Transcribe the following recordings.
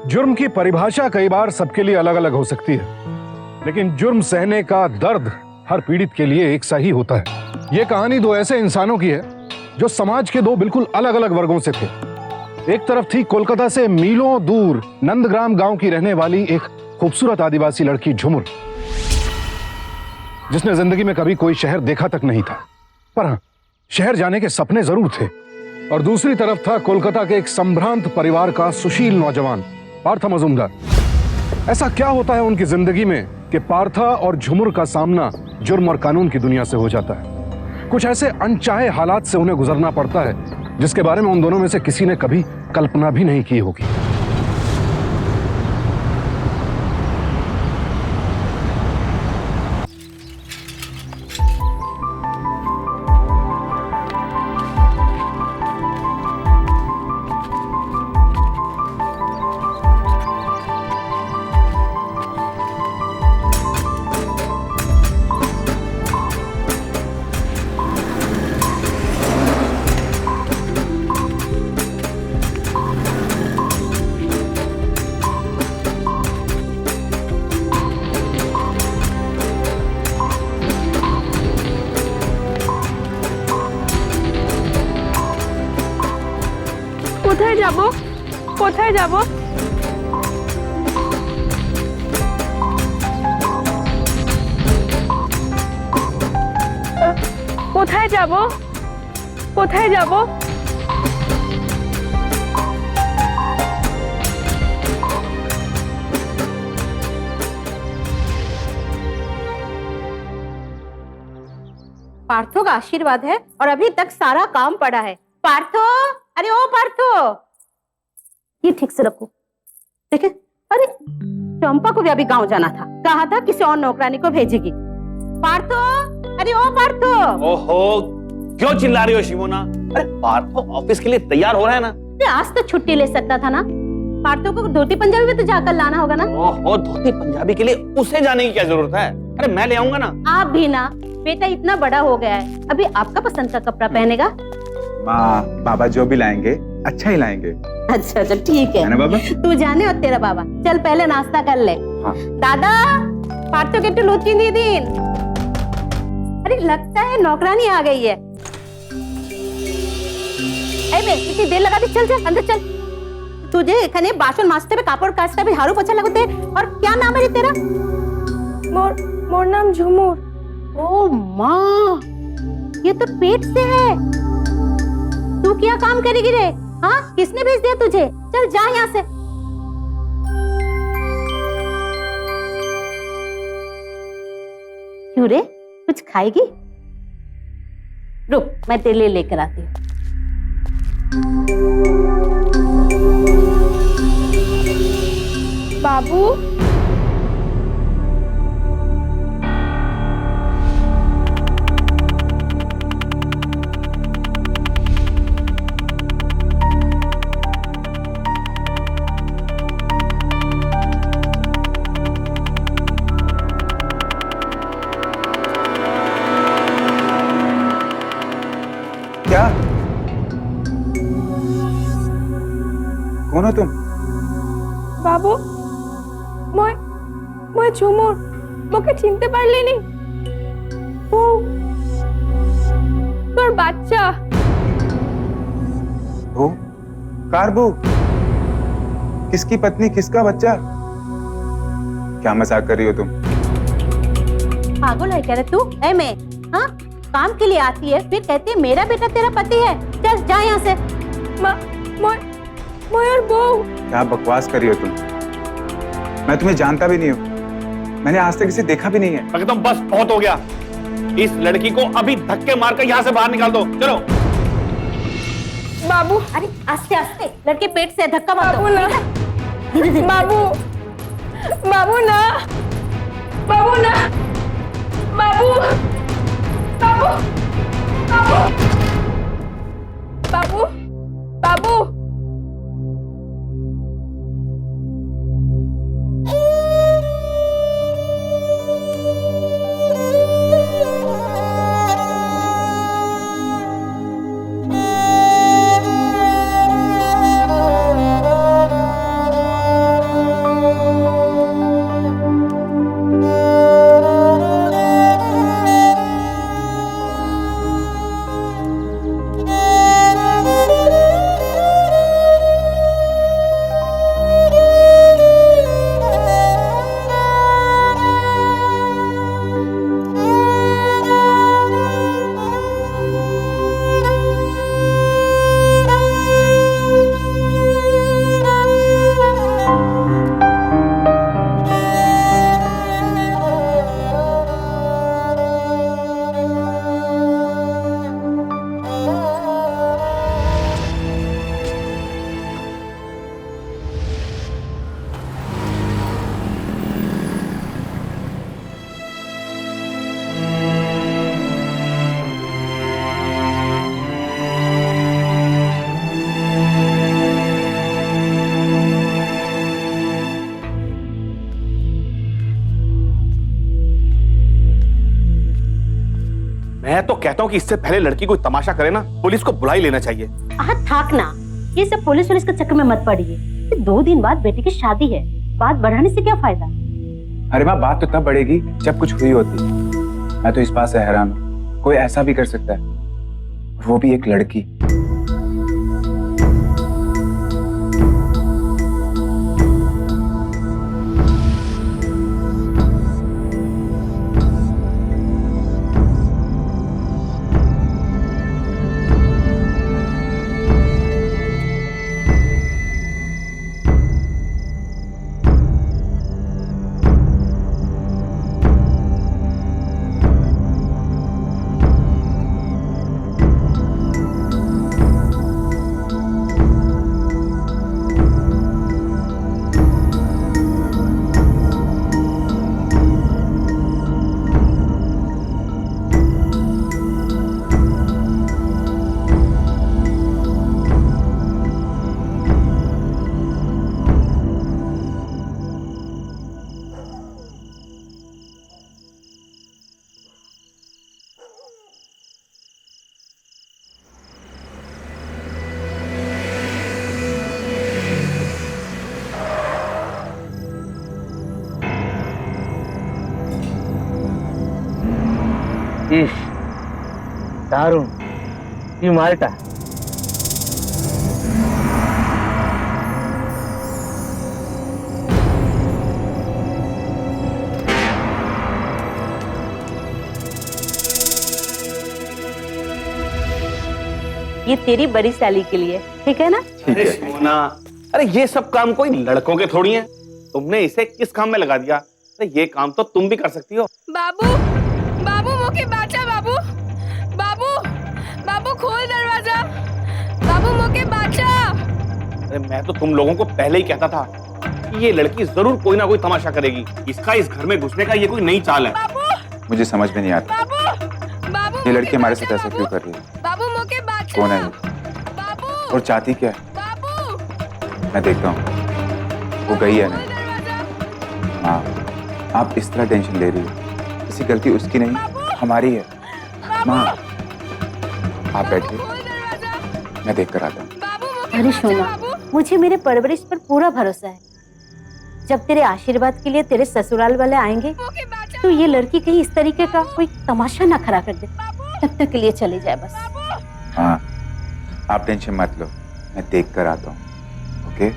जुर्म की परिभाषा कई बार सबके लिए अलग अलग हो सकती है, लेकिन जुर्म सहने का दर्द हर पीड़ित के लिए एक सा ही होता है। यह कहानी दो ऐसे इंसानों की है जो समाज के दो बिल्कुल अलग अलग वर्गों से थे। एक तरफ थी कोलकाता से मीलों दूर नंदग्राम गांव की रहने वाली एक खूबसूरत आदिवासी लड़की झुमुर, जिसने जिंदगी में कभी कोई शहर देखा तक नहीं था, पर हाँ, शहर जाने के सपने जरूर थे। और दूसरी तरफ था कोलकाता के एक संभ्रांत परिवार का सुशील नौजवान पार्था मजूमदार। ऐसा क्या होता है उनकी जिंदगी में कि पार्था और झुमुर का सामना जुर्म और कानून की दुनिया से हो जाता है। कुछ ऐसे अनचाहे हालात से उन्हें गुजरना पड़ता है जिसके बारे में उन दोनों में से किसी ने कभी कल्पना भी नहीं की होगी। কোথায় যাব কোথায় যাব কোথায় যাব কোথায় যাব पार्थो का आशीर्वाद है और अभी तक सारा काम पड़ा है। पार्थो, अरे ओ पार्थो, ये ठीक से रखो। देखे, अरे चंपा को भी अभी गांव जाना था, कहा था किसी और नौकरानी को भेजेगी। पार्थो, अरे ओ पार्थो। ओहो, क्यों चिल्ला रही हो शिमोना? अरे पार्थो ऑफिस के लिए तैयार हो रहा है ना? आज तो छुट्टी ले सकता था ना। पार्थो को धोती पंजाबी में तो जाकर लाना होगा ना। ओहो, धोती पंजाबी के लिए उसे जाने की क्या जरूरत है? अरे मैं ले आऊंगा ना। आप भी ना, बेटा इतना बड़ा हो गया है, अभी आपका पसंद का कपड़ा पहनेगा। माँ, बाबा जो भी लाएंगे अच्छा ही लाएंगे। अच्छा अच्छा ठीक है ना बाबा? तू जाने और तेरा बाबा। चल पहले नाश्ता कर ले। हाँ। दादा, पार्थो के लुच्ची दीदीन। अरे लगता है नौकरानी आ गई है। इतनी देर लगा दी, चल चल अंदर चल। तुझे एखाने बासन माजते हुए कापड़ काचते हुए झाड़ू पोछा लगते है। और क्या नाम है रे तेरा? मोर नाम झुमुर। ओ माँ, ये तो पेट से है। तू क्या काम करेगी रे? हाँ, किसने भेज दिया तुझे? चल जा यहाँ से। क्यों रे, कुछ खाएगी? रुक, मैं तेरे लिए लेकर आती हूँ। बाबू, क्या? कौन हो तुम? বাবু, মই ঝুমুর, মোকে চিনতে পারলি নি? ও তোর বাচ্চা। वो कारबू, किसकी पत्नी, किसका बच्चा? क्या मजाक कर रही हो तुम? पागल है क्या रे तू? मैं हाँ, काम के लिए आती है, फिर कहती है मेरा बेटा तेरा पति है। चल जा यहाँ से। মই और बहू। क्या बकवास कर रही हो तुम? मैं तुम्हें जानता भी नहीं हूँ, मैंने आज तक इसे देखा भी नहीं है। अगर तुम बस बहुत हो गया। इस लड़की को अभी धक्के मारकर यहाँ से बाहर निकाल दो। चलो। बाबू, अरे आस्ते आस्ते, लड़के पेट से धक्का मत दो। बाबू ना, बाबू, बाबू ना, बाबू ना, बाबू, बाबू, बाबू, बाबू, बाबू। कहता हूँ कि इससे पहले लड़की कोई तमाशा करे ना, पुलिस को बुला ही लेना चाहिए। थाक ना, ये सब पुलिस के चक्कर में मत पड़िए। 2 दिन बाद बेटी की शादी है, बात बढ़ाने से क्या फायदा। अरे माँ, बात तो तब बढ़ेगी जब कुछ हुई होती। मैं तो इस बात से हैरान हूँ, कोई ऐसा भी कर सकता है, वो भी एक लड़की। दारुण, ये माल्टा। ये तेरी बड़ी साली के लिए, ठीक है ना? ठीक अरे है। शिमोना, अरे ये सब काम कोई लड़कों के थोड़ी हैं। तुमने इसे किस काम में लगा दिया? अरे ये काम तो तुम भी कर सकती हो। बाबू, बाबू मोके बाचा। बाबू, बाबू, बाबू खोल दरवाजा। बाबू मोके बाचा। अरे मैं तो तुम लोगों को पहले ही कहता था कि ये लड़की जरूर कोई ना कोई तमाशा करेगी। इसका इस घर में घुसने का ये कोई नई चाल है। मुझे समझ में नहीं आता, बाबू, बाबू ये लड़की हमारे साथ ऐसा क्यों कर रही है? बाबू मोके बाचा। कौन है ये? बाबू, और चाहती क्या है? बाबू, मैं देखता हूँ वो गई है नहीं। दरवाजा। हाँ, आप इस तरह टेंशन ले रही हो, किसी गलती उसकी नहीं, हमारी है। माँ, आप बैठिए, खोल दरवाजा। मैं देख कर आता हूँ। बाबू मोके अरे बाचा। सोना, बाबू, मुझे मेरे परवरिश पर पूरा भरोसा है। जब तेरे आशीर्वाद के लिए तेरे ससुराल वाले आएंगे मोके बाचा। तो ये लड़की कहीं इस तरीके का कोई तमाशा ना खड़ा कर दे। तब तक के लिए चली जाए बस। हाँ, आप टेंशन मत लो, मैं देख कर आता हूँ। ओके?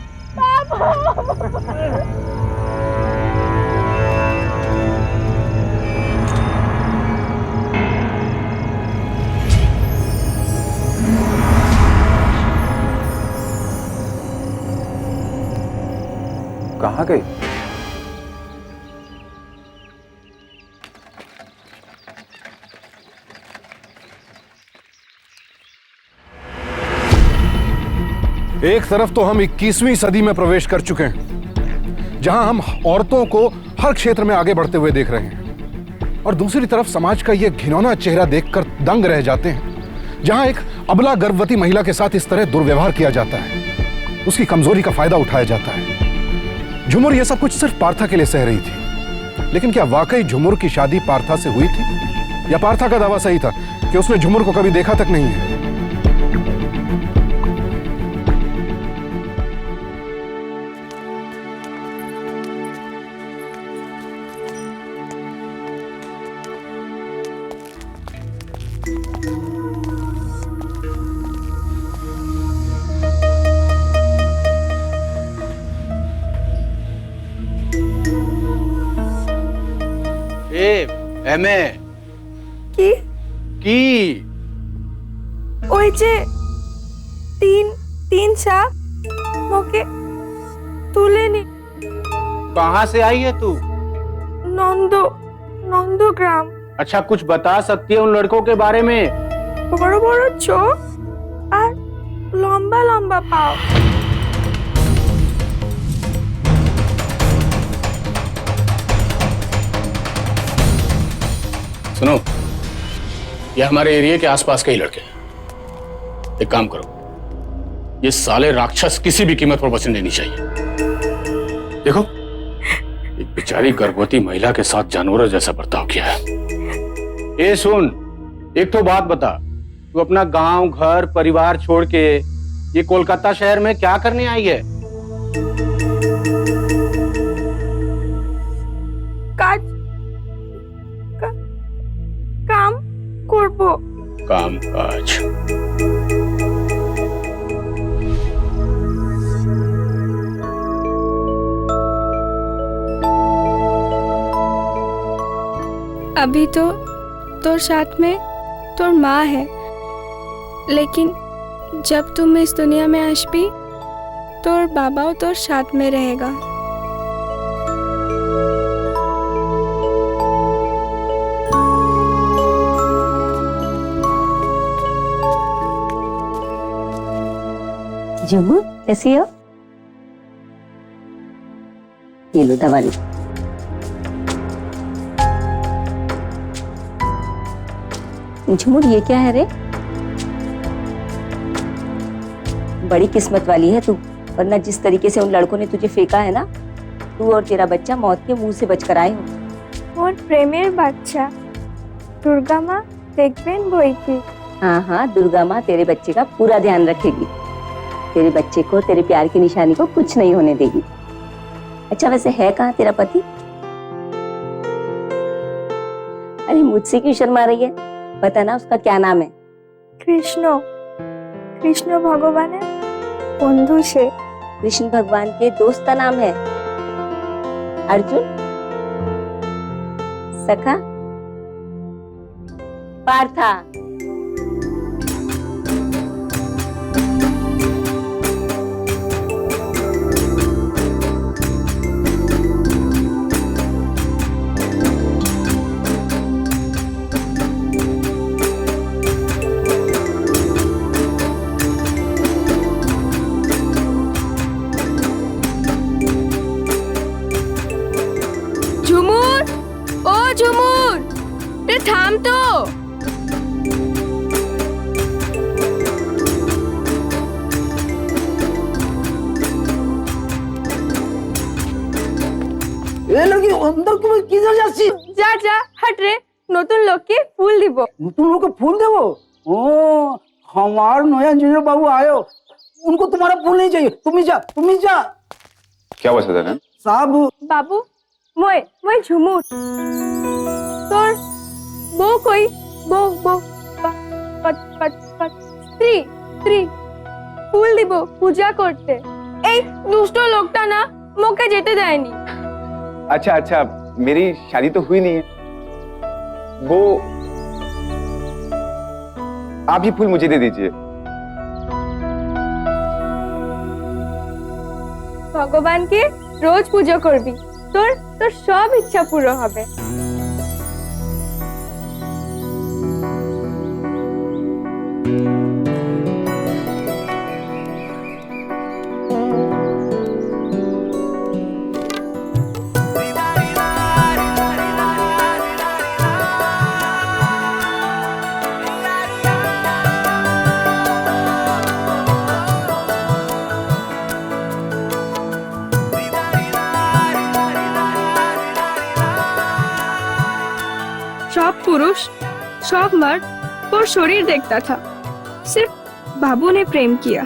कहाँ गई? एक तरफ तो हम 21वीं सदी में प्रवेश कर चुके हैं, जहां हम औरतों को हर क्षेत्र में आगे बढ़ते हुए देख रहे हैं, और दूसरी तरफ समाज का यह घिनौना चेहरा देखकर दंग रह जाते हैं, जहां एक अबला गर्भवती महिला के साथ इस तरह दुर्व्यवहार किया जाता है, उसकी कमजोरी का फायदा उठाया जाता है। झुमुर यह सब कुछ सिर्फ पार्था के लिए सह रही थी, लेकिन क्या वाकई झुमुर की शादी पार्था से हुई थी, या पार्था का दावा सही था कि उसने झुमुर को कभी देखा तक नहीं है? এমএ কি কি ওই যে তিন তিন सा মোকে তুলে নি कहाँ से आई है तू? নন্দগ্রাম। अच्छा, कुछ बता सकती है उन लड़कों के बारे में? বড় বড় চোখ আর লম্বা লম্বা পাও। सुनो, ये हमारे एरिया के आसपास के ही लड़के हैं। एक काम करो, ये साले राक्षस किसी भी कीमत पर बचने नहीं चाहिए। देखो, एक बेचारी गर्भवती महिला के साथ जानवरों जैसा बर्ताव किया है। ए सुन, एक तो बात बता, तू अपना गांव घर परिवार छोड़ के ये कोलकाता शहर में क्या करने आई है? কাজ কাম করব। काम काज। अभी तो तोर साथ में तोर माँ है, लेकिन जब तुम इस दुनिया में आसबी तोर बाबाओ तोर साथ में रहेगा। झुमू कैसी हो? ये लो दवा लो। झुमुर ये क्या है रे? बड़ी किस्मत वाली है तू, वरना जिस तरीके से उन लड़कों ने तुझे फेंका है ना, तू और तेरा बच्चा मौत के मुंह से बचकर आए हो। और प्रेमेर बच्चा दुर्गा माँ देखबेन बोई की। हाँ हाँ, दुर्गा माँ तेरे बच्चे का पूरा ध्यान रखेगी। तेरे बच्चे को, तेरे प्यार की निशानी को कुछ नहीं होने देगी। अच्छा वैसे है कहाँ तेरा पति? अरे मुझसे क्यों शर्मा रही है? पता ना उसका क्या नाम है? कृष्ण कृष्ण भगवान है बंधु से। कृष्ण भगवान के दोस्त का नाम है अर्जुन, सखा, पार्था। झुमुर, ओ झुमुर, रे थाम तो। এ লাগি অন্দর তুমি কি যাচ্ছি? যা যা হট রে, নতুন লোককে ফুল দিব। নতুন লোকে फूल देवो? ओ हमार नया इंजीनियर बाबू आयो, उनको तुम्हारा फूल नहीं चाहिए। तुम ही जा। क्या हुआ सदानंद? साहब বাবু মই ঝুমুর তোর বউ কই? বউ স্ত্রী ফুল দিব পূজা করতে। এই দুষ্ট লোকটা না মোকে যেতে দেয়নি। अच्छा, मेरी शादी तो हुई नहीं है। वो आप ही फूल मुझे दे दीजिए। ভগবানকে রোজ পুজো করবি, তোর তোর সব ইচ্ছা পূরণ হবে। सब पुरुष सब मर्द और शरीर देखता था, सिर्फ बाबू ने प्रेम किया।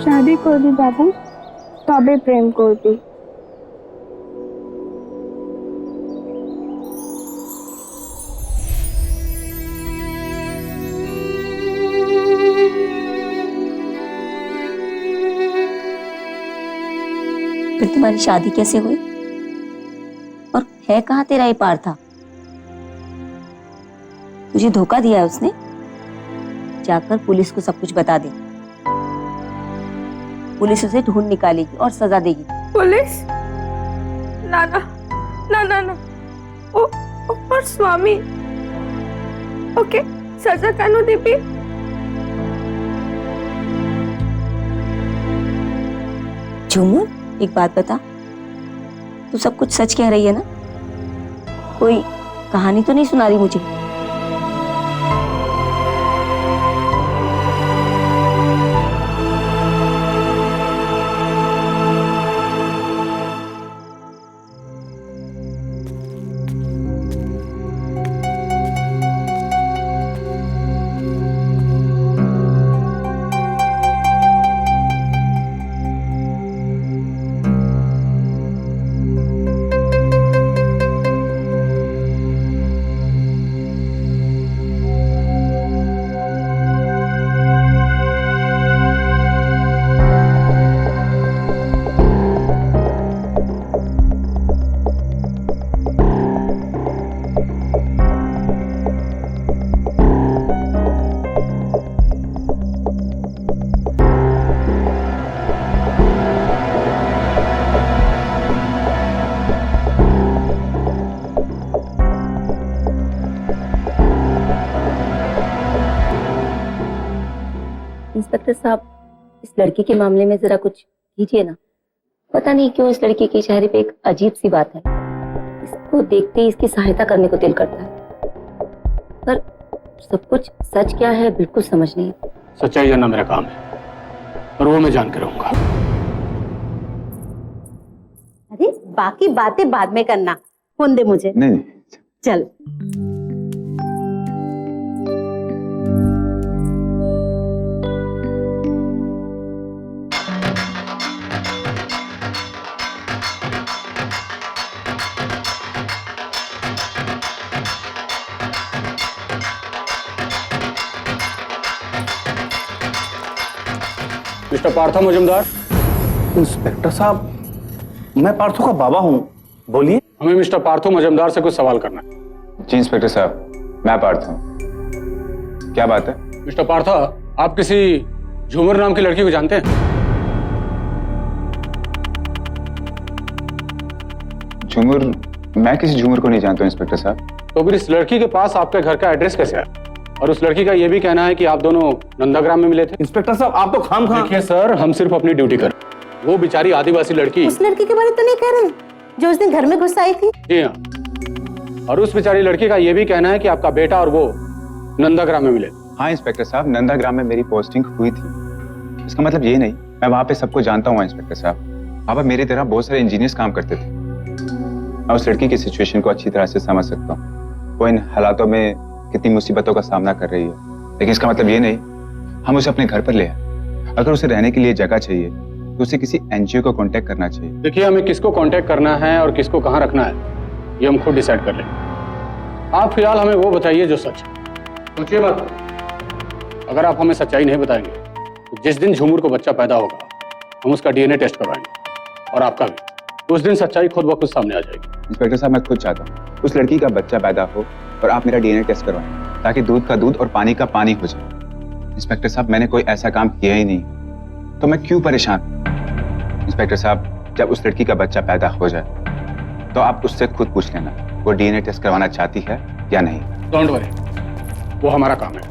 शादी करबी बाबू, तबे प्रेम करबी। फिर तुम्हारी शादी कैसे हुई? और है कहाँ तेरा ये पार्था? तुझे धोखा दिया है उसने? जाकर पुलिस को सब कुछ बता दे। पुलिस उसे ढूंढ निकालेगी और सजा देगी। पुलिस? ना ना ना ना ना, और स्वामी ओके सजा कानू देवी। झूमर, एक बात बता, तू सब कुछ सच कह रही है ना? कोई कहानी तो नहीं सुना रही मुझे? इंस्पेक्टर साहब, इस लड़की के मामले में जरा कुछ कीजिए ना। पता नहीं क्यों इस लड़की के चेहरे पे एक अजीब सी बात है। इसको देखते ही इसकी सहायता करने को दिल करता है, पर सब कुछ सच क्या है बिल्कुल समझ नहीं। सच्चाई जानना मेरा काम है और वो मैं जान के रहूंगा। अरे बाकी बातें बाद में करना, फोन दे मुझे। नहीं, चल। मिस्टर पार्थ मजुमदार। इंस्पेक्टर साहब, मैं पार्थो का बाबा हूँ, बोलिए। हमें मिस्टर पार्थो मजुमदार से कुछ सवाल करना है। जी इंस्पेक्टर साहब, मैं पार्थ हूँ। क्या बात है? मिस्टर पार्थ, आप किसी झूमर नाम की लड़की को जानते हैं? झूमर? मैं किसी झूमर को नहीं जानता हूँ इंस्पेक्टर साहब। तो फिर इस लड़की के पास आपके घर का एड्रेस कैसे आया? और उस लड़की का यह भी कहना है कि आप दोनों नंदाग्राम में मिले थे। इंस्पेक्टर साहब, आप तो खामखा। देखिए सर, हम सिर्फ अपनी ड्यूटी कर। वो बेचारी आदिवासी लड़की। उस लड़की के बारे में तो नहीं कह रहे जो उस दिन घर में घुस आई थी? जी हाँ, और उस बेचारी लड़की का यह भी कहना है कि आपका बेटा और वो नंदाग्राम में मिले। हाँ इंस्पेक्टर साहब, नंदाग्राम में मेरी पोस्टिंग हुई थी। इसका मतलब ये नहीं, मैं वहाँ पे सबको जानता हूँ इंस्पेक्टर साहब। वहाँ पर मेरी तरह बहुत सारे इंजीनियर्स काम करते थे। मैं उस लड़की की सिचुएशन को अच्छी तरह से समझ सकता हूँ। वो इन हालातों में कितनी मुसीबतों का सामना कर रही है, लेकिन इसका मतलब ये नहीं हम उसे अपने घर पर ले आए। अगर उसे रहने के लिए जगह चाहिए तो उसे किसी एनजीओ को कांटेक्ट करना चाहिए। देखिए, हमें किसको कांटेक्ट करना है और किसको कहाँ रखना है ये हम खुद डिसाइड कर लेंगे। आप फिलहाल हमें वो बताइए जो सच है। सोचिए बात, अगर आप हमें सच्चाई नहीं बताएंगे तो जिस दिन झूमर को बच्चा पैदा होगा हम उसका डीएनए टेस्ट करवाएंगे और आपका भी। तो उस दिन सच्चाई खुद ब खुद सामने आ जाएगी। इंस्पेक्टर साहब, मैं खुद चाहता हूँ उस लड़की का बच्चा पैदा हो और आप मेरा डीएनए टेस्ट करवाएं ताकि दूध का दूध और पानी का पानी हो जाए। इंस्पेक्टर साहब, मैंने कोई ऐसा काम किया ही नहीं, तो मैं क्यों परेशान? इंस्पेक्टर साहब, जब उस लड़की का बच्चा पैदा हो जाए तो आप उससे खुद पूछ लेना वो डीएनए टेस्ट करवाना चाहती है या नहीं। डोंट वरी, वो हमारा काम है।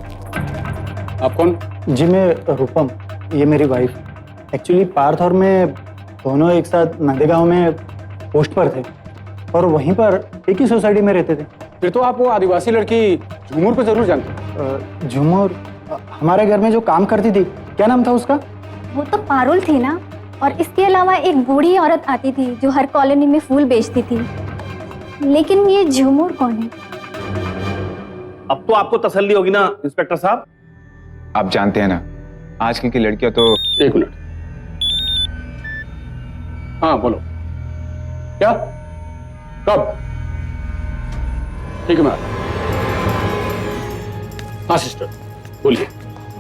आप कौन? जी मैं रूपम, ये मेरी वाइफ। एक्चुअली पार्थ और मैं दोनों एक साथ नंदेगांव में पोस्ट पर थे और वहीं पर एक ही सोसाइटी में रहते थे। फिर तो आप वो आदिवासी लड़की झूमर को जरूर जानते हैं। झूमर हमारे घर में जो काम करती थी, क्या नाम था उसका? वो तो पारुल थी ना, और इसके अलावा एक बूढ़ी औरत आती थी जो हर कॉलोनी में फूल बेचती थी। लेकिन ये झूमर कौन है? अब तो आपको तसल्ली होगी ना इंस्पेक्टर साहब। आप जानते हैं ना, आजकल की लड़कियां तो। एक मिनट, हाँ बोलो, क्या, कब? ठीक है मैम। हाँ सिस्टर, बोलिए।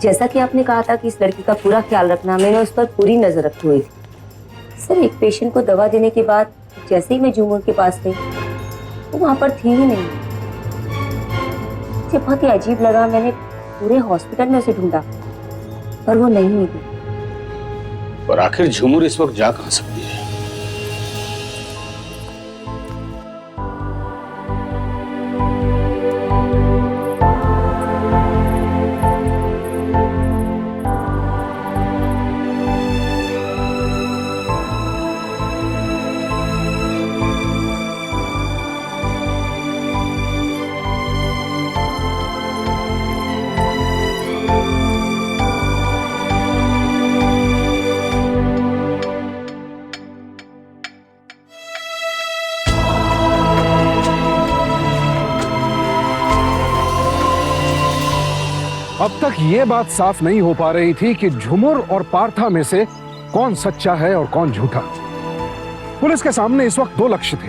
जैसा कि आपने कहा था कि इस लड़की का पूरा ख्याल रखना, मैंने उस पर पूरी नजर रखी हुई थी। सर, एक पेशेंट को दवा देने के बाद जैसे ही मैं झूमर के पास गई वो वहां पर थी ही नहीं। मुझे बहुत ही अजीब लगा। मैंने पूरे हॉस्पिटल में उसे ढूंढा पर वो नहीं थी। और आखिर झूमर इस वक्त जा कहां सकती है? तक ये बात साफ नहीं हो पा रही थी कि झुमुर और पार्था में से कौन सच्चा है और कौन झूठा। पुलिस के सामने इस वक्त दो लक्ष्य थे।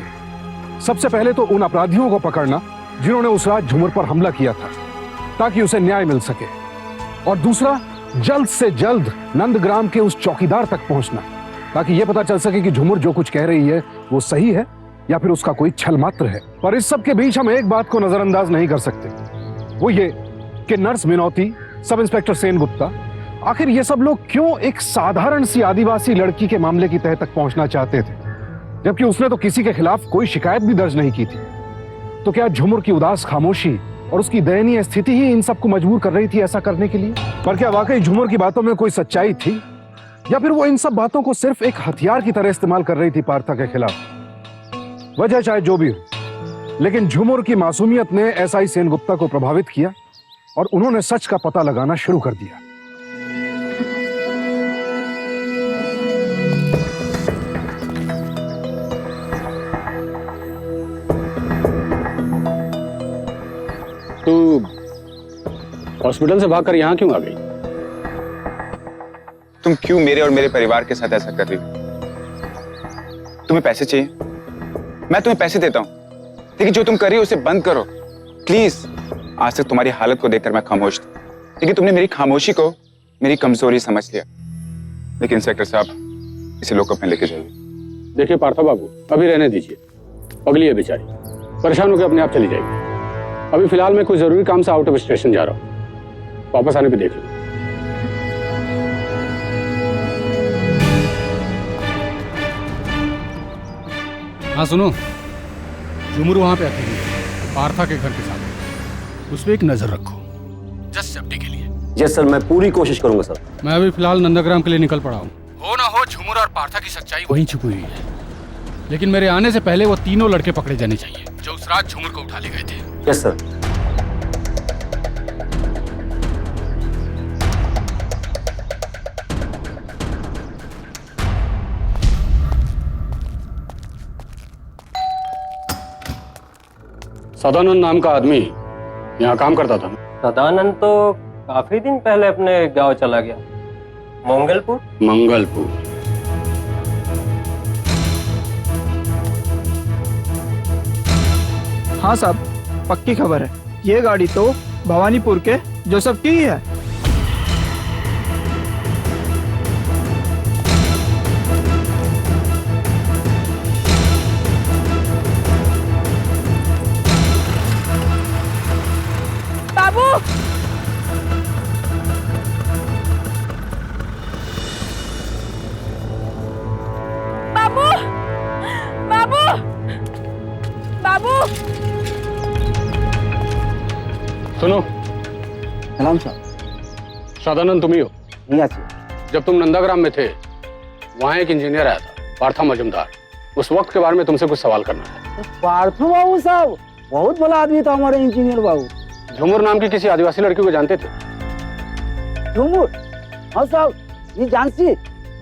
सबसे पहले तो उन अपराधियों को पकड़ना जिन्होंने उस रात झुमुर पर हमला किया था, ताकि उसे न्याय मिल सके, और दूसरा जल्द से जल्द नंदग्राम के उस चौकीदार तक पहुंचना, ताकि यह पता चल सके कि झुमुर जो कुछ कह रही है वो सही है या फिर उसका कोई छल मात्र है। पर इस सब के बीच हम एक बात को नजरअंदाज नहीं कर सकते, वो ये कि नर्स मिनौती, सब इंस्पेक्टर सेनगुप्ता, आखिर ये सब लोग क्यों एक साधारण सी आदिवासी लड़की के मामले की तह तक पहुंचना चाहते थे, जबकि उसने तो किसी के खिलाफ कोई शिकायत भी दर्ज नहीं की थी। तो क्या झुमुर की उदास खामोशी और उसकी दयनीय स्थिति ही इन सबको मजबूर कर रही थी ऐसा करने के लिए? पर क्या वाकई झुमुर की बातों में कोई सच्चाई थी, या फिर वो इन सब बातों को सिर्फ एक हथियार की तरह इस्तेमाल कर रही थी पार्था के खिलाफ? वजह चाहे जो भी हो, लेकिन झुमुर की मासूमियत ने एसआई सेनगुप्ता को प्रभावित किया और उन्होंने सच का पता लगाना शुरू कर दिया। तू हॉस्पिटल से भागकर यहाँ क्यों आ गई? तुम क्यों मेरे और मेरे परिवार के साथ ऐसा कर रही हो? तुम्हें पैसे चाहिए, मैं तुम्हें पैसे देता हूं, लेकिन जो तुम कर रही हो उसे बंद करो प्लीज। आज तक तुम्हारी हालत को देखकर मैं खामोश था, लेकिन तुमने मेरी खामोशी को मेरी कमजोरी समझ लिया। लेकिन इंस्पेक्टर साहब, इसे लॉकअप में लेके जाइए। देखिए पार्था बाबू, अभी रहने दीजिए, पगली है बेचारी, परेशान होकर अपने आप चली जाएगी। अभी फिलहाल मैं कुछ जरूरी काम से आउट ऑफ स्टेशन जा रहा हूँ, वापस आने पे देख लूँ। हाँ सुनो, झुमुर वहां पे आती है पार्था के घर के साथ, उस पर एक नजर रखो, जस्ट सेफ्टी के लिए। यस सर, मैं पूरी कोशिश करूंगा सर। मैं अभी फिलहाल नंदग्राम के लिए निकल पड़ा हूँ। हो ना हो झुमुर और पार्था की सच्चाई वहीं छुपी हुई है, लेकिन मेरे आने से पहले वो तीनों लड़के पकड़े जाने चाहिए जो उस रात झुमुर को उठा ले गए थे। Yes sir. सदानंद नाम का आदमी यहाँ काम करता था। सदानंद तो काफी दिन पहले अपने गांव चला गया, मंगलपुर। मंगलपुर? हाँ साहब, पक्की खबर है। ये गाड़ी तो भवानीपुर के जोसेफ की ही है। बाबू, बाबू, बाबू, बाबू। सुनो, सलाम साहब। सदानंद तुम ही हो? जब तुम नंदाग्राम में थे, वहाँ एक इंजीनियर आया था, पार्था मजुमदार। उस वक्त के बारे में तुमसे कुछ सवाल करना है। पार्थो बाबू साहब बहुत बड़ा आदमी था हमारे इंजीनियर बाबू। झुमुर नाम की किसी आदिवासी लड़की को जानते थे? झुमुर? हाँ साहब, ये जानती।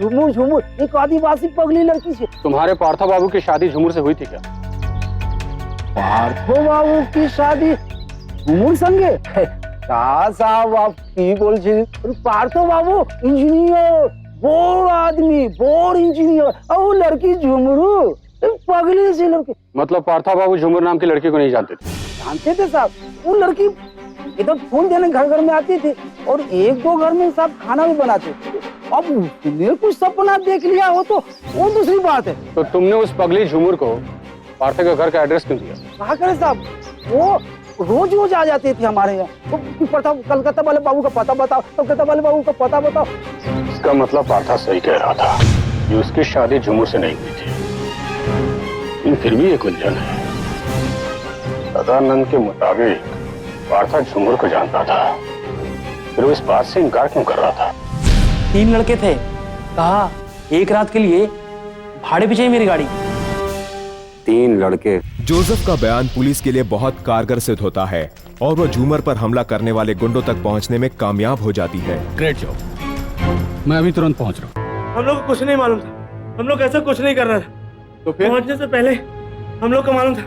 झुमुर झुमुर एक आदिवासी पगली लड़की से। तुम्हारे पार्था बाबू की शादी झुमुर से हुई थी क्या? पार्थो बाबू की शादी झुमुर संगे? कहा साहब आप की बोल छी? पार्थो बाबू इंजीनियर, बोर आदमी, बोर इंजीनियर, और वो लड़की झुमरू पगली सी लड़की। मतलब पार्था बाबू झुमुर नाम की लड़की को नहीं जानते थे? जानते थे साहब। वो लड़की इधर फूल देने घर घर में आती थी और एक दो घर में साहब खाना भी बनाते थे। अब उसने कुछ सपना देख लिया हो तो वो दूसरी बात है। तो तुमने उस पगली झुमुर को पार्था के घर का एड्रेस क्यों दिया? कहा करे साहब, वो रोज रोज आ जाते थे हमारे यहाँ। तो पता, कलकत्ता वाले बाबू का पता बताओ, कलकत्ता वाले बाबू का पता बताओ। इसका मतलब पार्था सही कह रहा था कि उसकी शादी झुमुर से नहीं हुई थी, लेकिन फिर भी एक उलझन है। सदानंद के मुताबिक पार्था झुमुर को जानता था, फिर वो इस बात से इनकार क्यों कर रहा था? 3 लड़के थे, कहा एक रात के लिए भाड़े पे चाहिए मेरी गाड़ी। 3 लड़के। जोसेफ का बयान पुलिस के लिए बहुत कारगर सिद्ध होता है और वो झूमर पर हमला करने वाले गुंडों तक पहुंचने में कामयाब हो जाती है। ग्रेट जॉब, मैं अभी तुरंत पहुंच रहा हूँ। हम लोग को कुछ नहीं मालूम था, हम लोग ऐसा कुछ नहीं कर रहा था। तो फिर पहुंचने से पहले हम लोग को मालूम था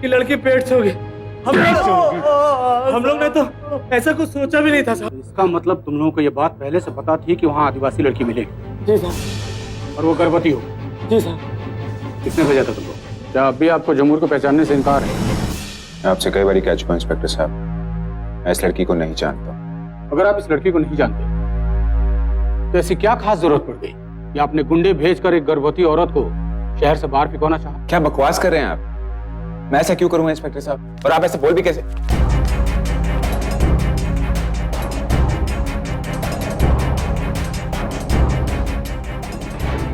कि लड़की पेट से होगी, हम लोग ने तो ऐसा कुछ सोचा भी नहीं था साहब। इसका मतलब तुम लोगों को ये बात पहले से पता थी कि वहाँ आदिवासी लड़की मिलेगी? जी साहब। और वो गर्भवती हो? जी साहब। किसने भेजा था तुमको? क्या अब भी आपको जमूर को पहचानने से इनकार है? मैं आपसे कई बार कह चुका हूं इंस्पेक्टर साहब, मैं इस लड़की को नहीं जानता। अगर आप इस लड़की को नहीं जानते तो ऐसी क्या खास जरूरत पड़ गई कि आपने गुंडे भेजकर एक गर्भवती औरत को शहर से बाहर फिकौना चाहा? क्या बकवास कर रहे हैं आप? मैं ऐसा क्यों करूंगा इंस्पेक्टर साहब? और आप ऐसे बोल भी कैसे?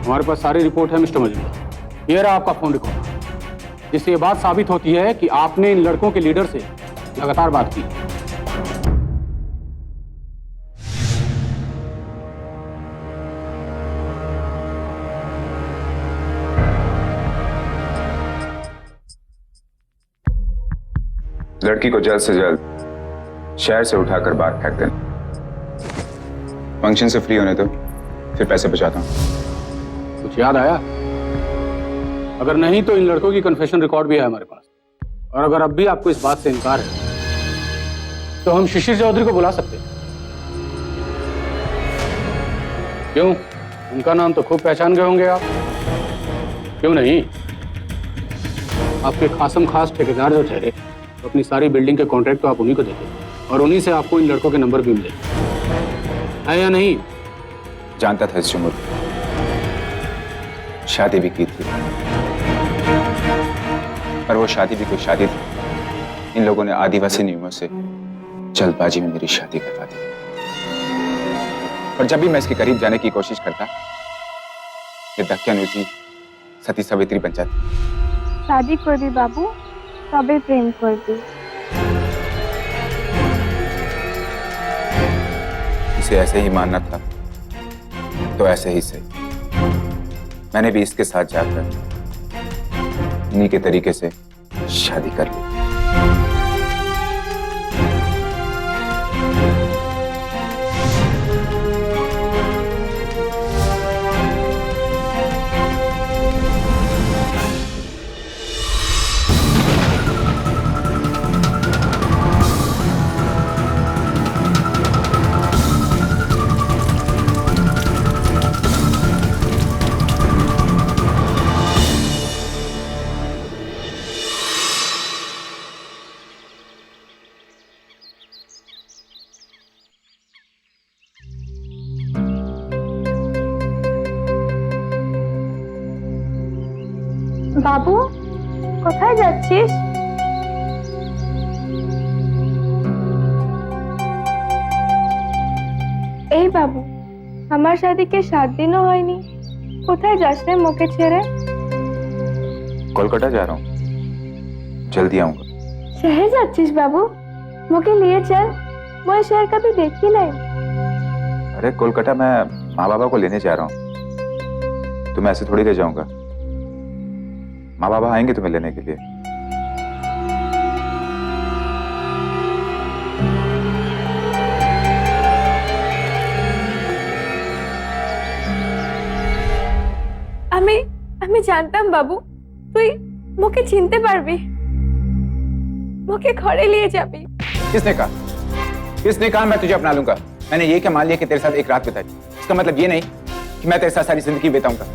हमारे पास सारी रिपोर्ट है मिस्टर मजूमदार। ये रहा आपका फोन रिकॉर्ड, जिससे ये बात साबित होती है कि आपने इन लड़कों के लीडर से लगातार बात की। लड़की को जल्द से जल्द शहर से उठाकर बाहर फेंक देना। फंक्शन से फ्री होने दो, फिर पैसे बचाता हूं। कुछ याद आया? अगर नहीं तो इन लड़कों की कन्फेशन रिकॉर्ड भी है हमारे पास। और अगर अब भी आपको इस बात से इनकार है तो हम शिशिर चौधरी को बुला सकते हैं। क्यों? उनका नाम तो खूब पहचान गए होंगे आप, क्यों नहीं? आपके खासम खास ठेकेदार जो ठहरे तो अपनी सारी बिल्डिंग के कॉन्ट्रैक्ट तो आप उन्हीं को देते और उन्हीं से आपको इन लड़कों के नंबर भी मिले, है या नहीं? जानता था इस जुमूर, शादी भी की थी, पर वो शादी भी कोई शादी थी। इन लोगों ने आदिवासी नियमों से जल्दबाजी में मेरी शादी करवा दी। और जब भी मैं इसके करीब जाने की कोशिश करता, ये दक्यानुसी सती सावित्री बन जाती। शादी करबी बाबू, तबे प्रेम करबी। इसे ऐसे ही मानना था तो ऐसे ही सही। मैंने भी इसके साथ जाकर इन्हीं के तरीके से शादी कर ली। বাবু, কোথায় যাচ্ছিস? এই বাবু, আমার শাদীকে 7 দিনও হয়নি, কোথায় যাস রে মুখে ছেড়ে? कोलकाता जा रहा हूँ, जल्दी आऊंगा। शहर যাচ্ছিস বাবু? मुझे लिए चल, मैं शहर कभी देखी नहीं। अरे कोलकाता मैं माँ बाबा को लेने जा रहा हूँ, तो मैं ऐसे थोड़ी रह जाऊंगा। माँ बाबा आएंगे तुम्हें लेने के लिए। আমি জানতাম বাবু তুই মুখে চিনতে পারবি, মুখে ঘরে নিয়ে যাবি। किसने कहा? किसने कहा मैं तुझे अपना लूंगा? मैंने ये क्या मान लिया कि तेरे साथ एक रात बिताई? इसका मतलब ये नहीं कि मैं तेरे साथ सारी जिंदगी बिताऊंगा।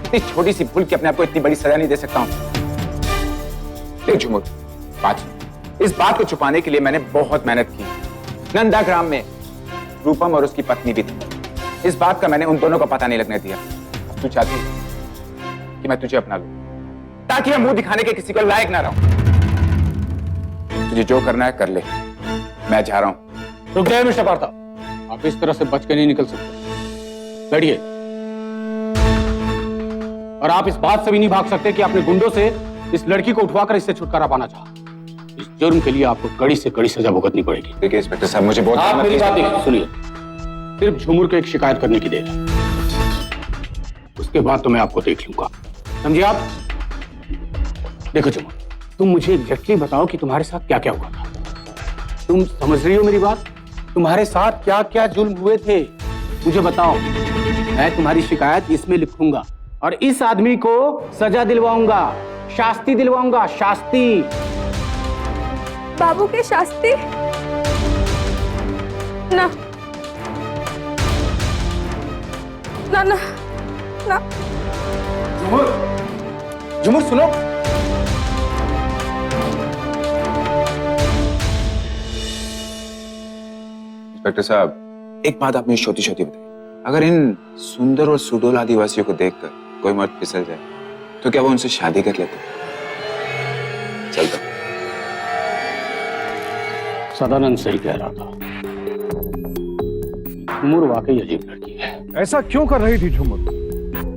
इतनी छोटी सी भूल कि अपने आप को इतनी बड़ी सजा नहीं दे सकता हूं। देख झुमुर, इस बात को छुपाने के लिए मैंने बहुत मेहनत की। नंदाग्राम में रूपम और उसकी पत्नी भी थी। इस बात का मैंने उन दोनों को पता नहीं लगने दिया। अब तू चाहती है कि मैं तुझे अपना लूं ताकि मैं मुंह दिखाने के किसी को लायक ना रहूं। तुझे जो करना है कर ले, मैं जा रहा हूं। रुक जाइए मिस्टर पार्था, आप इस तरह से बच के नहीं निकल सकते। बैठिए। और आप इस बात से भी नहीं भाग सकते कि आपने गुंडों से इस लड़की को उठवाकर इससे छुटकारा पाना चाहा। इस जुर्म के लिए आपको कड़ी से कड़ी सजा भुगतनी पड़ेगी। देखिए इंस्पेक्टर साहब, मुझे बहुत आप मेरी बात सुनिए। सिर्फ झुमुर को एक शिकायत करने की देर है, उसके बाद तो मैं आपको देख लूंगा, समझे आप? देखो झुमुर, तुम मुझे एग्जैक्टली बताओ कि तुम्हारे साथ क्या क्या हुआ था। तुम समझ रही हो मेरी बात? तुम्हारे साथ क्या क्या जुल्म हुए थे मुझे बताओ। मैं तुम्हारी शिकायत इसमें लिखूंगा और इस आदमी को सजा दिलवाऊंगा, शास्ति दिलवाऊंगा, शास्ति। बाबू के शास्त्री? ना ना ना ना। झुमर सुनो। इंस्पेक्टर साहब, एक बात आप मुझे छोटी छोटी बताइए, अगर इन सुंदर और सुडोल आदिवासियों को देखकर कोई मर्द फिसल जाए तो क्या वो उनसे शादी कर लेते? चलता। सदानंद सही कह रहा था, झुमुर वाकई अजीब लड़की है। ऐसा क्यों कर रही थी झुमुर?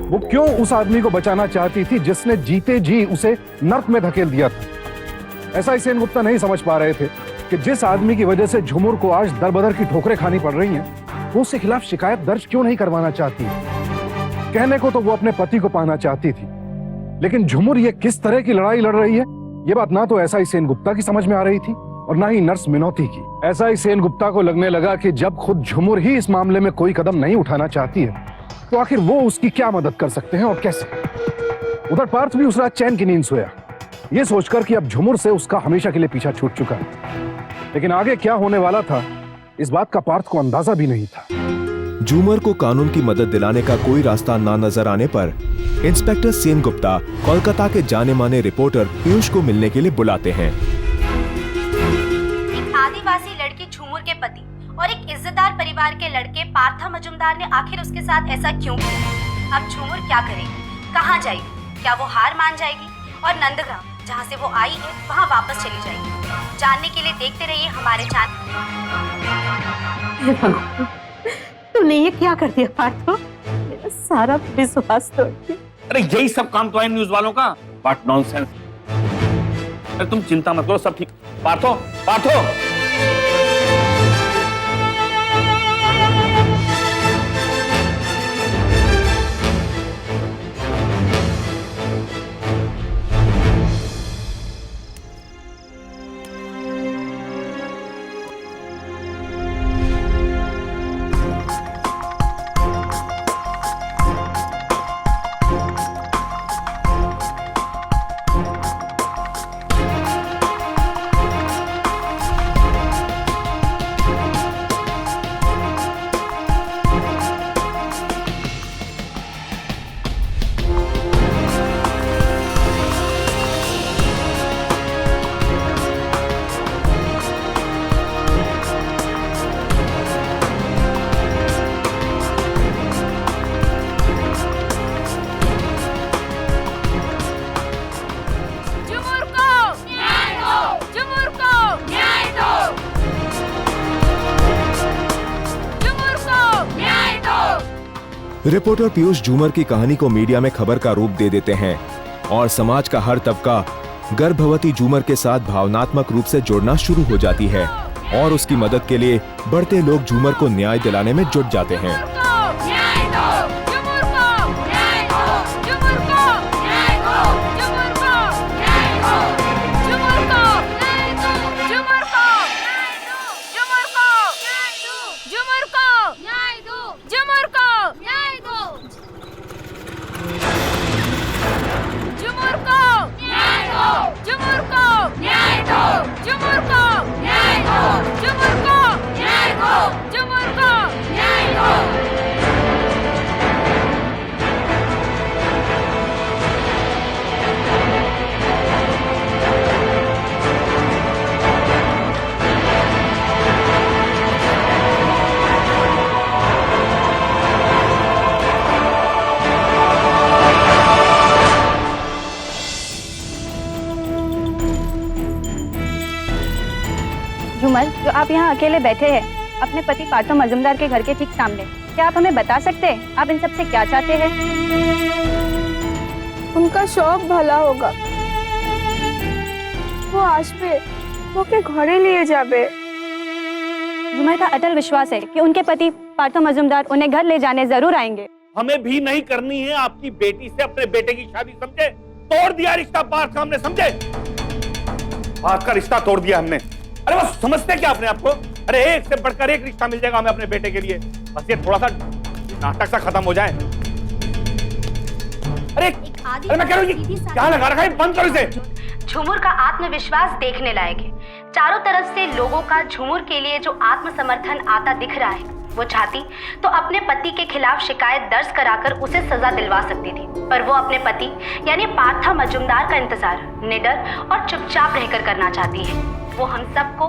वो क्यों उस आदमी को बचाना चाहती थी जिसने जीते जी उसे नर्क में धकेल दिया था? ऐसा ही सेनगुप्ता नहीं समझ पा रहे थे कि जिस आदमी की वजह से झुमुर को आज दरबदर की ठोकरें खानी पड़ रही हैं, वो उसके खिलाफ शिकायत दर्ज क्यों नहीं करवाना चाहती? कहने को तो वो अपने पति को पाना चाहती थी, लेकिन झुमुर ये किस तरह की लड़ाई लड़ रही है, ये बात ना तो ऐसा ही सेनगुप्ता की समझ में आ रही थी और ना ही नर्स मिनोती की। ऐसा ही सेनगुप्ता को लगने लगा कि जब खुद झुमुर ही इस मामले में कोई कदम नहीं उठाना चाहती है, तो आखिर वो उसकी क्या मदद कर सकते हैं और कैसे? उधर पार्थ भी उस रात चैन की नींद सोया, ये सोचकर कि अब झुमुर से उसका हमेशा के लिए पीछा छूट चुका है। लेकिन आगे क्या होने वाला था, इस बात का पार्थ को अंदाजा भी नहीं था। झूमर को कानून की मदद दिलाने का कोई रास्ता ना नजर आने पर इंस्पेक्टर सेनगुप्ता कोलकाता के जाने माने रिपोर्टर पीयूष को मिलने के लिए बुलाते हैं। एक आदिवासी लड़की झूमर के पति और एक इज्जतदार परिवार के लड़के पार्था मजुमदार ने आखिर उसके साथ ऐसा क्यों किया? अब झूमर क्या करेगी, कहाँ जाएगी? क्या वो हार मान जाएगी और नंदग्राम जहाँ से वो आई है वहाँ वापस चली जाएगी? जानने के लिए देखते रहिए हमारे चैनल। तूने ये क्या कर दिया पार्थो? मेरा सारा विश्वास तोड़ दिया। अरे यही सब काम तो है न्यूज वालों का। What nonsense. अरे तुम चिंता मत करो, सब ठीक। पार्थो, पार्थो। रिपोर्टर पीयूष झूमर की कहानी को मीडिया में खबर का रूप दे देते हैं और समाज का हर तबका गर्भवती झूमर के साथ भावनात्मक रूप से जुड़ना शुरू हो जाती है और उसकी मदद के लिए बढ़ते लोग झूमर को न्याय दिलाने में जुट जाते हैं। झूमर, जो आप यहाँ अकेले बैठे हैं अपने पति पार्थो मजुमदार के घर के ठीक सामने, क्या आप हमें बता सकते हैं आप इन सब से क्या चाहते हैं? उनका शौक भला होगा, वो आशपे वो के घरे लिए जाबे। झूमर का अटल विश्वास है कि उनके पति पार्थो मजुमदार उन्हें घर ले जाने जरूर आएंगे। हमें भी नहीं करनी है आपकी बेटी से अपने बेटे की शादी, समझे? तोड़ दिया रिश्ता पार्थ का हमने, समझे? पार्थ का रिश्ता तोड़ दिया हमने। अरे बस समझते क्या अपने आपको? अरे एक से बढ़कर एक रिश्ता मिल जाएगा हमें अपने बेटे के लिए, बस ये थोड़ा सा नाटक सा खत्म हो जाए। अरे मैं कह रहा हूँ क्या लगा रखा है, बंद करो इसे। झूमर का आत्मविश्वास देखने लायक है। चारों तरफ से लोगों का झूमर के लिए जो आत्मसमर्थन आता दिख रहा है, वो चाहती तो अपने पति के खिलाफ शिकायत दर्ज कराकर उसे सजा दिलवा सकती थी, पर वो अपने पति यानी पार्था मजुमदार का इंतजार निडर और चुपचाप रहकर करना चाहती है। वो हम सबको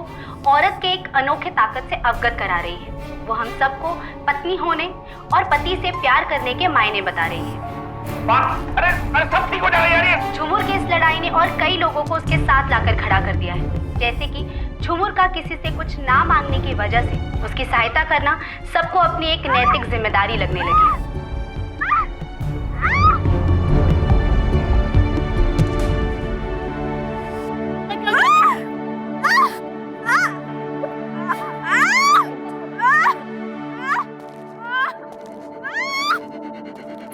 औरत के एक अनोखे ताकत से अवगत करा रही है। वो हम सबको पत्नी होने और पति से प्यार करने के मायने बता रही है। अरे सब ठीक हो जाएगा यार। झूमर की इस लड़ाई ने और कई लोगों को उसके साथ लाकर खड़ा कर दिया है, जैसे कि झूमर का किसी से कुछ ना मांगने की वजह से उसकी सहायता करना सबको अपनी एक नैतिक जिम्मेदारी लगने लगी है।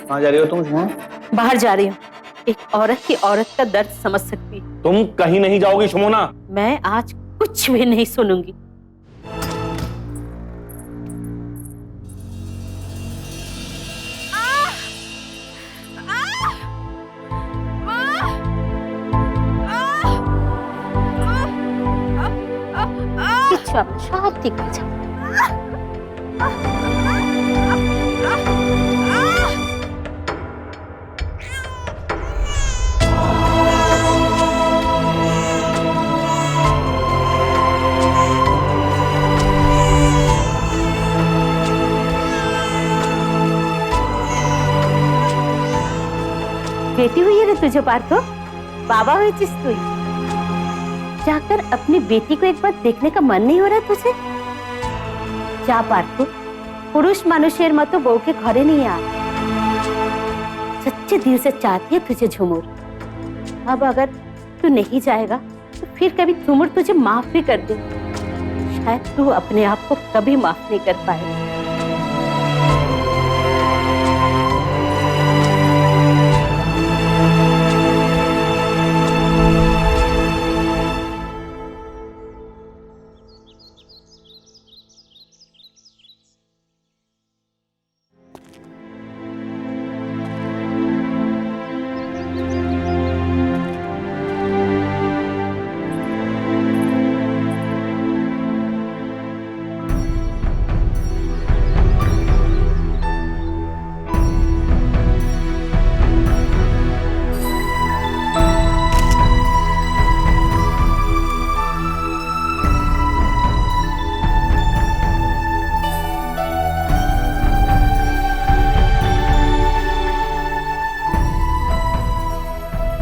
कहाँ जा रही हो तुम? बाहर जा रही हूँ। एक औरत की औरत का दर्द समझ सकती। तुम कहीं नहीं जाओगी शमोना। मैं आज कुछ भी नहीं सुनूंगी। सब ठीक है। बेटी हुई है रे तुझे पार्थो, बाबा हुई जिस तू जाकर अपनी बेटी को एक बार देखने का मन नहीं हो रहा तुझे? जा पार्थो, पुरुष मनुष्यर मतो बहू के घरे नहीं आ। सच्चे दिल से चाहती है तुझे झूमर। अब अगर तू नहीं जाएगा तो फिर कभी झूमर तुझे माफ भी कर दे। शायद तू अपने आप को कभी माफ नहीं कर पाएगा।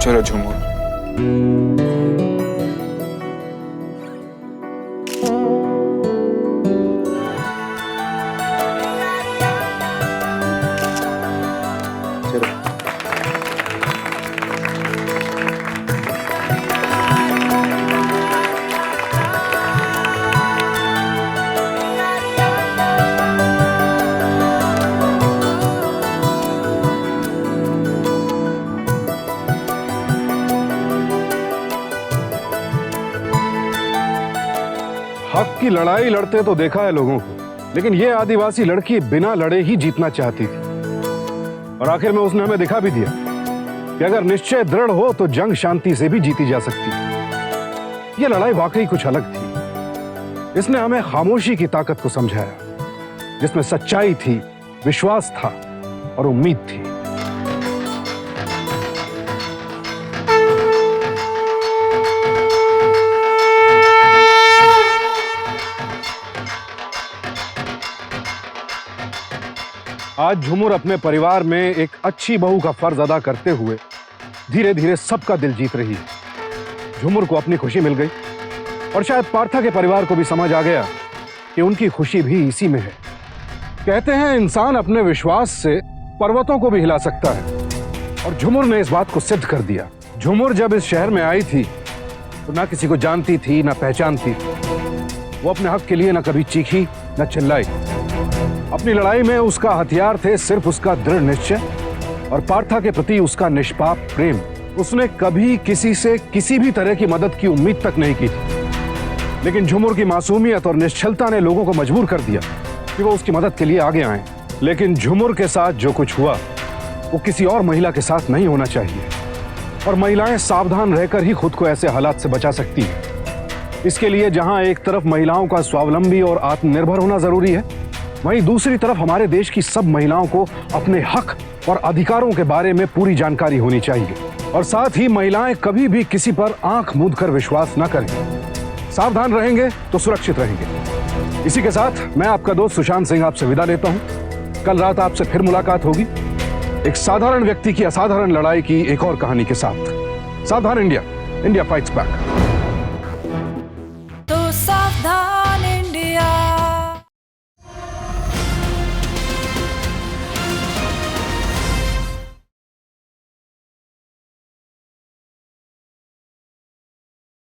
चलो झूमर। हक की लड़ाई लड़ते तो देखा है लोगों को, लेकिन ये आदिवासी लड़की बिना लड़े ही जीतना चाहती थी। और आखिर में उसने हमें दिखा भी दिया कि अगर निश्चय दृढ़ हो तो जंग शांति से भी जीती जा सकती है। ये लड़ाई वाकई कुछ अलग थी। इसने हमें खामोशी की ताकत को समझाया, जिसमें सच्चाई थी, विश्वास था और उम्मीद थी। आज झूमर अपने परिवार में एक अच्छी बहू का फर्ज अदा करते हुए धीरे धीरे सबका दिल जीत रही है। झूमर को अपनी खुशी मिल गई और शायद पार्था के परिवार को भी समझ आ गया कि उनकी खुशी भी इसी में है। कहते हैं इंसान अपने विश्वास से पर्वतों को भी हिला सकता है और झूमर ने इस बात को सिद्ध कर दिया। झूमर जब इस शहर में आई थी तो ना किसी को जानती थी ना पहचानती। वो अपने हक के लिए ना कभी चीखी ना चिल्लाई। अपनी लड़ाई में उसका हथियार थे सिर्फ उसका दृढ़ निश्चय और पार्था के प्रति उसका निष्पाप प्रेम। उसने कभी किसी से किसी भी तरह की मदद की उम्मीद तक नहीं की थी, लेकिन झूमर की मासूमियत और निश्चलता ने लोगों को मजबूर कर दिया कि वो उसकी मदद के लिए आगे आए। लेकिन झूमर के साथ जो कुछ हुआ वो किसी और महिला के साथ नहीं होना चाहिए और महिलाएं सावधान रहकर ही खुद को ऐसे हालात से बचा सकती हैं। इसके लिए जहां एक तरफ महिलाओं का स्वावलंबी और आत्मनिर्भर होना जरूरी है, वहीं दूसरी तरफ हमारे देश की सब महिलाओं को अपने हक और अधिकारों के बारे में पूरी जानकारी होनी चाहिए। और साथ ही महिलाएं कभी भी किसी पर आंख मूंद कर विश्वास न करें। सावधान रहेंगे तो सुरक्षित रहेंगे। इसी के साथ मैं आपका दोस्त सुशांत सिंह आपसे विदा लेता हूं। कल रात आपसे फिर मुलाकात होगी एक साधारण व्यक्ति की असाधारण लड़ाई की एक और कहानी के साथ। सावधान इंडिया, इंडिया फाइट्स बैक। तो सावधान